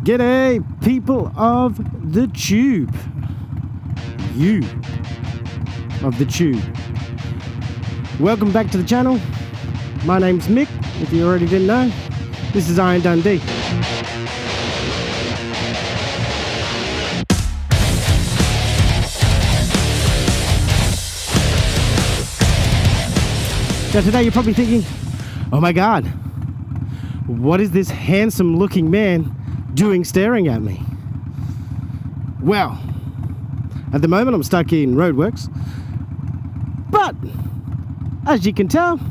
G'day, people of the tube. You of the tube. Welcome back to the channel. My name's Mick, if you already didn't know. This is Iron Dundee. Now today you're probably thinking, oh my God, what is this handsome looking man doing staring at me? Well, at the moment I'm stuck in roadworks, but as you can tell,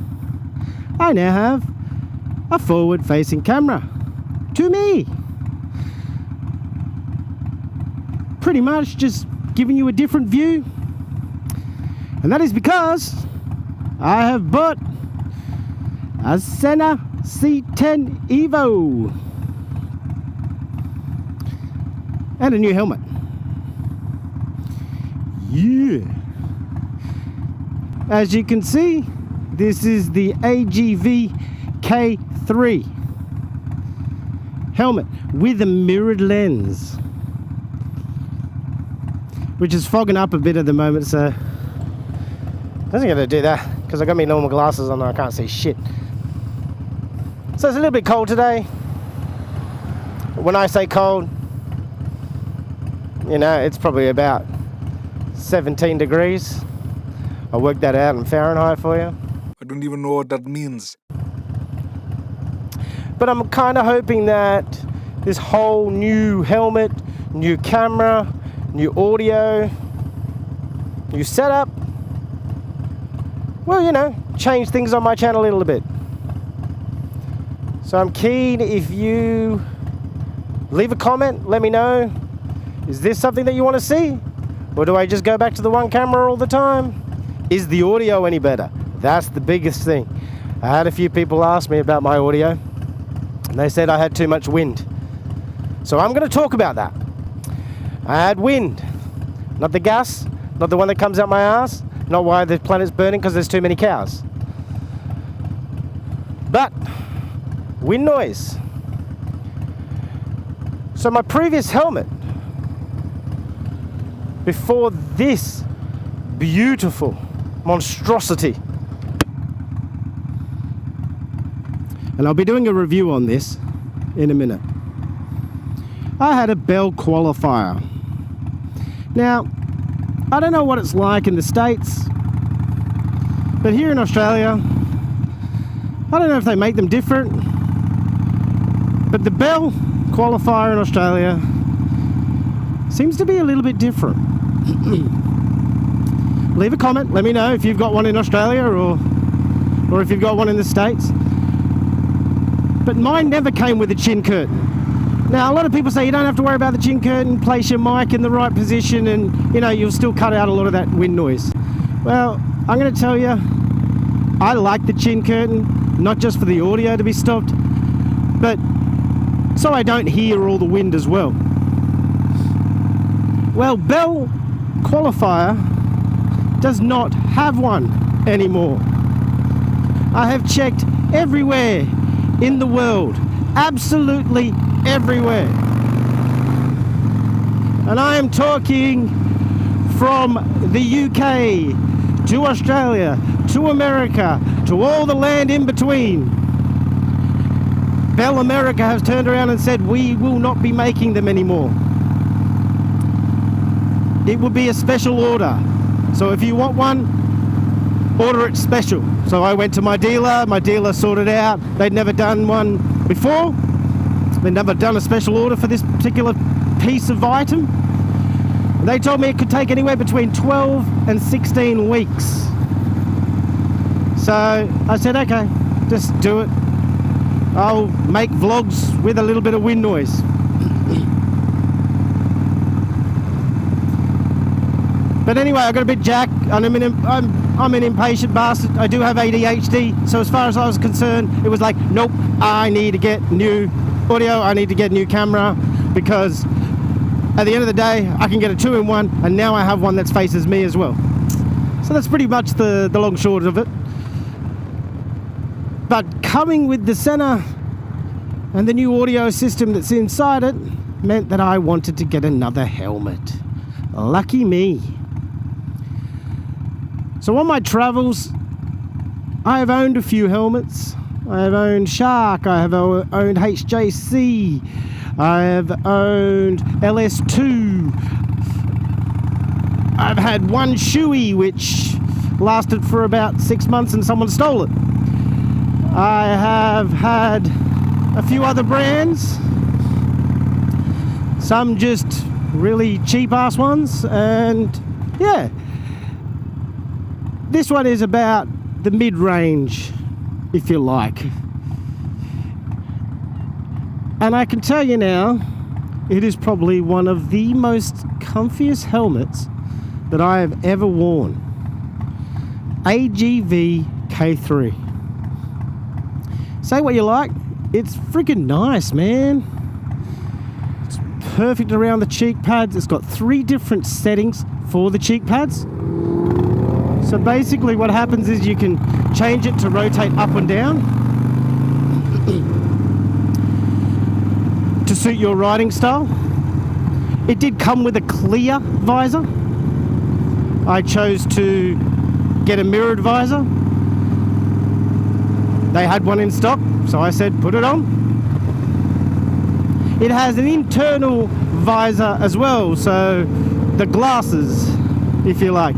I now have a forward facing camera to me. Pretty much just giving you a different view, and that is because I have bought a Sena C10 Evo and a new helmet. Yeah. As you can see, this is the AGV K-3 helmet with a mirrored lens, which is fogging up a bit at the moment, so I wasn't going to do that because I got my normal glasses on and I can't see shit. So it's a little bit cold today. When I say cold, you know, it's probably about 17 degrees. I'll work that out in Fahrenheit for you. I don't even know what that means. But I'm kind of hoping that this whole new helmet, new camera, new audio, new setup, well, you know, change things on my channel a little bit. So I'm keen if you leave a comment, let me know, is this something that you want to see? Or do I just go back to the one camera all the time? Is the audio any better? That's the biggest thing. I had a few people ask me about my audio, and they said I had too much wind. So I'm going to talk about that. I had wind, not the gas, not the one that comes out my ass, not why the planet's burning because there's too many cows. But wind noise. So my previous helmet, before this beautiful monstrosity, and I'll be doing a review on this in a minute, I had a Bell qualifier. Now, I don't know what it's like in the States, but here in Australia, I don't know if they make them different, but the Bell qualifier in Australia seems to be a little bit different. Leave a comment, let me know if you've got one in Australia or if you've got one in the States. But mine never came with a chin curtain. Now, a lot of people say you don't have to worry about the chin curtain, place your mic in the right position and, you know, you'll still cut out a lot of that wind noise. Well, I'm going to tell you, I like the chin curtain, not just for the audio to be stopped, but so I don't hear all the wind as well. Well, Bell qualifier does not have one anymore. I have checked everywhere in the world, absolutely everywhere. And I am talking from the UK to Australia to America to all the land in between. Bell America has turned around and said we will not be making them anymore. It will be a special order. So if you want one, order it special. So I went to my dealer sorted out. They'd never done one before. They'd never done a special order for this particular piece of item. They told me it could take anywhere between 12 and 16 weeks. So I said, okay, just do it. I'll make vlogs with a little bit of wind noise. But anyway, I got a bit jacked. I'm an impatient bastard. I do have ADHD, so as far as I was concerned, it was like, nope, I need to get new audio, I need to get a new camera, because at the end of the day, I can get a 2-in-1, and now I have one that faces me as well. So that's pretty much the long short of it. But coming with the Sena and the new audio system that's inside it, meant that I wanted to get another helmet. Lucky me. So on my travels, I have owned a few helmets. I have owned Shark, I have owned HJC, I have owned LS2. I've had one Shoei which lasted for about 6 months and someone stole it. I have had a few other brands, some just really cheap ass ones, and yeah, this one is about the mid-range, if you like. And I can tell you now, it is probably one of the most comfiest helmets that I have ever worn. AGV K-3. Say what you like, it's freaking nice, man. It's perfect around the cheek pads. It's got 3 different settings for the cheek pads. So basically what happens is you can change it to rotate up and down to suit your riding style. It did come with a clear visor. I chose to get a mirrored visor. They had one in stock, so I said put it on. It has an internal visor as well, so the glasses, if you like,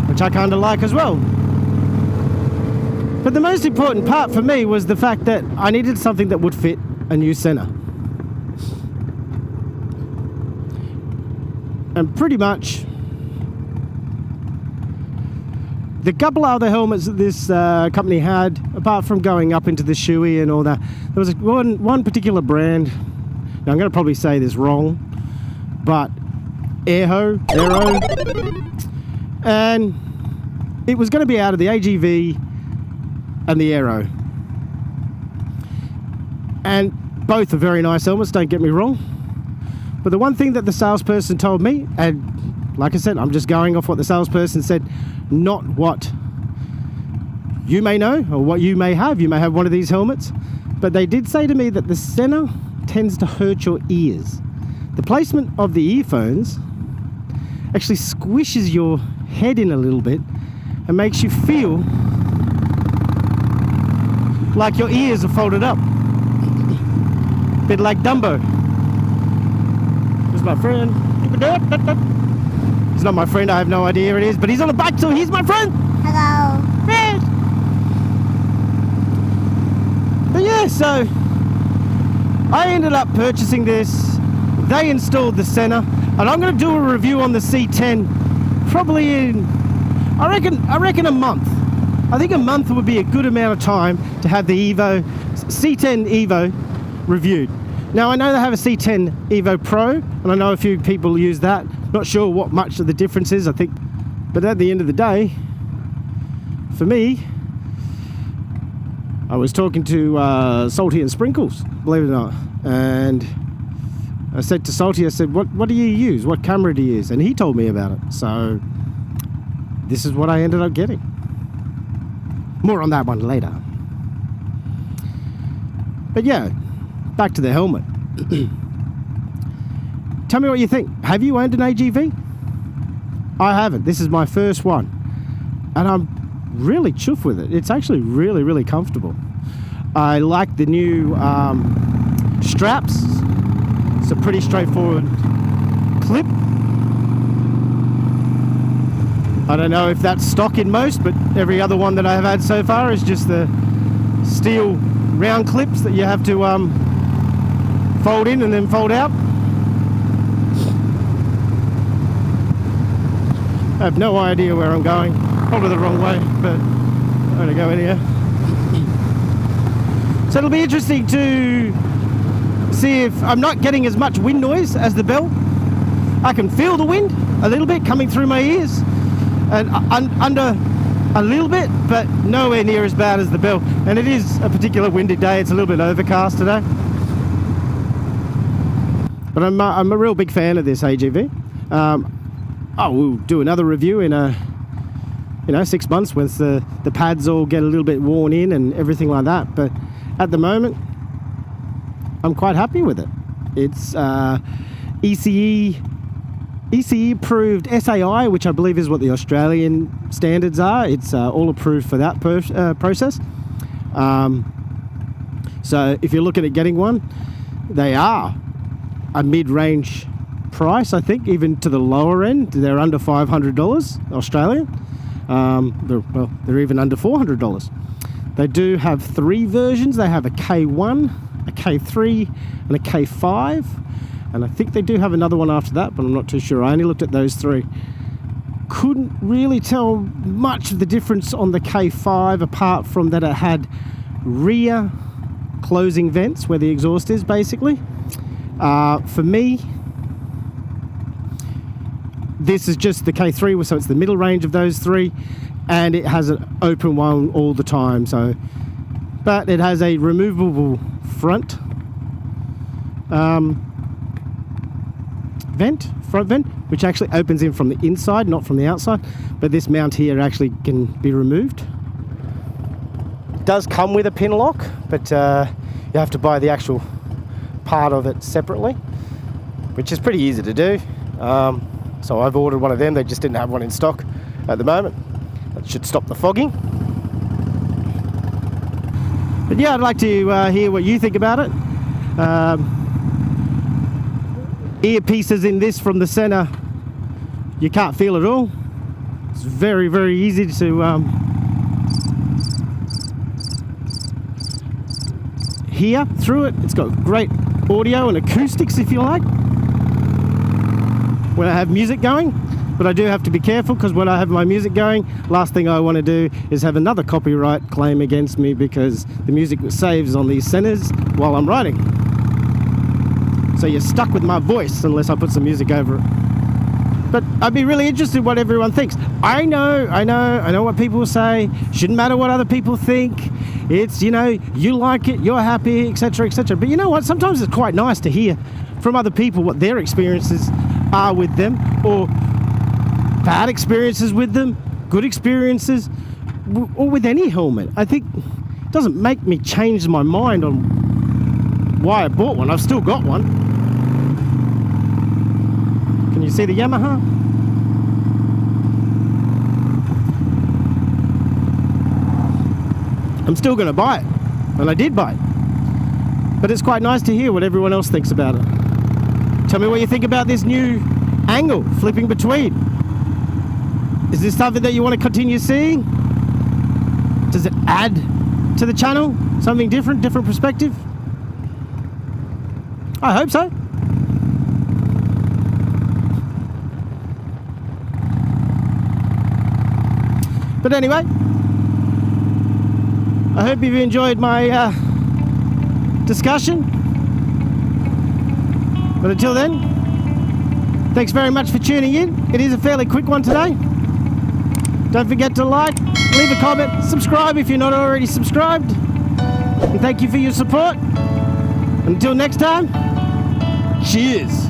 which I kind of like as well. But the most important part for me was the fact that I needed something that would fit a new center. And pretty much the couple other helmets that this company had, apart from going up into the Shoei and all that, there was one particular brand. Now I'm going to probably say this wrong, but Aero, and it was going to be out of the AGV and the Aero, and both are very nice helmets, don't get me wrong. But the one thing that the salesperson told me, and like I said, I'm just going off what the salesperson said, not what you may know or what you may have. You may have one of these helmets, but they did say to me that the center tends to hurt your ears. The placement of the earphones actually squishes your head in a little bit and makes you feel like your ears are folded up. A bit like Dumbo. Here's my friend. He's not my friend, I have no idea who it is, but he's on a bike, so he's my friend. Hello. Friend. But yeah, so I ended up purchasing this. They installed the center, and I'm going to do a review on the C10 probably in, I reckon a month. I think a month would be a good amount of time to have the C10 Evo reviewed. Now I know they have a C10 Evo Pro, and I know a few people use that. Not sure what much of the difference is, I think, but at the end of the day, for me, I was talking to Salty and Sprinkles, believe it or not, and I said to Salty, I said, what do you use? What camera do you use? And he told me about it, so this is what I ended up getting. More on that one later. But yeah, back to the helmet. Tell me what you think. Have you owned an AGV? I haven't. This is my first one, and I'm really chuffed with it. It's actually really, really comfortable. I like the new straps. It's a pretty straightforward clip. I don't know if that's stock in most, but every other one that I've had so far is just the steel round clips that you have to fold in and then fold out. I have no idea where I'm going. Probably the wrong way, but I'm going to go in here. So it'll be interesting to see if I'm not getting as much wind noise as the Bell. I can feel the wind a little bit coming through my ears and under a little bit, but nowhere near as bad as the Bell. And it is a particular windy day. It's a little bit overcast today. But I'm a real big fan of this AGV. We'll do another review in 6 months once the pads all get a little bit worn in and everything like that. But at the moment, I'm quite happy with it. It's ECE approved SAI, which I believe is what the Australian standards are. It's all approved for that process. So if you're looking at getting one, they are a mid-range price, I think, even to the lower end. They're under $500 Australian. They're even under $400. They do have 3 versions. They have a K1, a K3, and a K5. And I think they do have another one after that, but I'm not too sure. I only looked at those 3. Couldn't really tell much of the difference on the K5, apart from that it had rear closing vents where the exhaust is, basically. For me, this is just the K3, so it's the middle range of those 3, and it has an open one all the time. So, but it has a removable front front vent, which actually opens in from the inside, not from the outside. But this mount here actually can be removed. It does come with a pin lock, but you have to buy the actual part of it separately, which is pretty easy to do. So I've ordered one of them. They just didn't have one in stock at the moment. That should stop the fogging. But yeah, I'd like to hear what you think about it. Earpieces in this from the center, you can't feel at all. It's very, very easy to hear through it. It's got great audio and acoustics, if you like, when I have music going. But I do have to be careful, because when I have my music going, last thing I want to do is have another copyright claim against me, because the music saves on these centers while I'm writing. So you're stuck with my voice unless I put some music over it. But I'd be really interested in what everyone thinks. I know what people will say. Shouldn't matter what other people think. It's, you know, you like it, you're happy, etc., etc. But you know what? Sometimes it's quite nice to hear from other people what their experiences are with them, or bad experiences with them, good experiences, or with any helmet. I think it doesn't make me change my mind on why I bought one. I've still got one. Can you see the Yamaha? I'm still going to buy it, and I did buy it. But it's quite nice to hear what everyone else thinks about it. Tell me what you think about this new angle, flipping between. Is this something that you want to continue seeing? Does it add to the channel? Something different perspective? I hope so. But anyway, I hope you've enjoyed my discussion. But until then, thanks very much for tuning in. It is a fairly quick one today. Don't forget to like, leave a comment, subscribe if you're not already subscribed. And thank you for your support. Until next time, cheers.